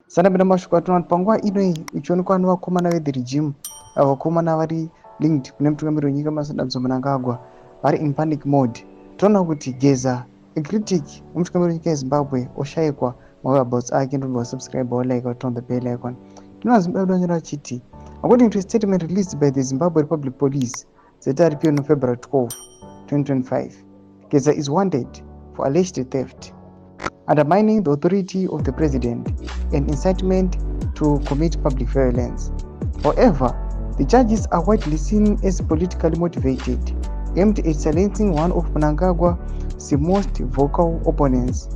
sanabira mashoko atinoti panguva ino ichionekwa nevakomana ve the regime, vakomana vari linked kune mutungamiri wenyika Masadamso Mnangagwa vari in panic mode. Toona kuti Geza, a critic wemutungamiri wenyika yeZimbabwe, oshayikwa mawhereabouts ake. Ndobva wasubscribe walike turn on the bell icon. Tinoona Zimbabwe wanyora achiti, according to a statement released by the Zimbabwe Republic Police zeta RP on February 12, 2025, Geza is wanted for alleged theft, undermining the authority of the president, and incitement to commit public violence. However, the charges are widely seen as politically motivated, aimed at silencing one of Mnangagwa's most vocal opponents.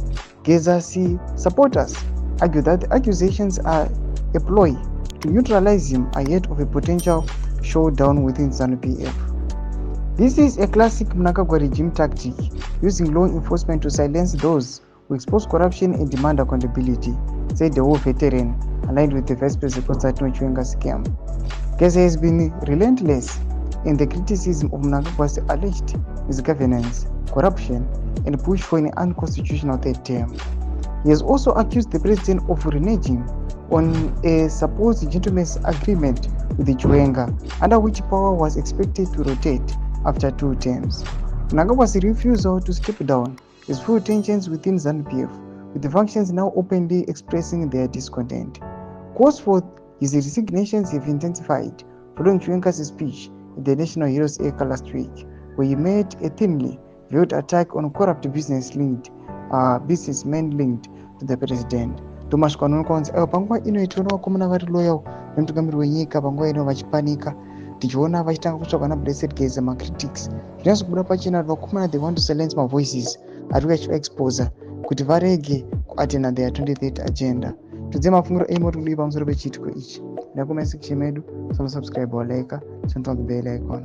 Geza's supporters argue that the accusations are a ploy to neutralize him ahead of a potential showdown within ZANU-PF. This is a classic Mnangagwa regime tactic, using law enforcement to silence those who expose corruption and demand accountability, said the war veteran, aligned with the Vice President Constantino Chiwenga scam. Geza has been relentless in the criticism of Mnangagwa's alleged misgovernance, corruption, and push for an unconstitutional third term. He has also accused the president of reneging on a supposed gentleman's agreement with the Chiwenga, under which power was expected to rotate after 2 terms. Mnangagwa's refusal to step down has fueled tensions within ZANU-PF, with the factions now openly expressing their discontent. Calls for his resignations have intensified following Chiwenga's speech at the National Heroes Acre last week, where he made a thinly veiled attack on corrupt businessmen linked to the president. Thomas Kwanonkonzi panguva ino tiona vakomana vari loyal nemutungamiri wenyika panguva ino vachipanika, tichiona vachitanga kutsvakwa naBlessed Geza macritics. Zvinozobuda pachena kuti vakomana they want to silence my voices ari vachivaexposa kuti varege kuatenda their 2030 agenda. Tudze mafungiro emoti kudii pamusoro pechiitiko ichi. Ndakumasection medu, subscribe walike, turn on the bell icon.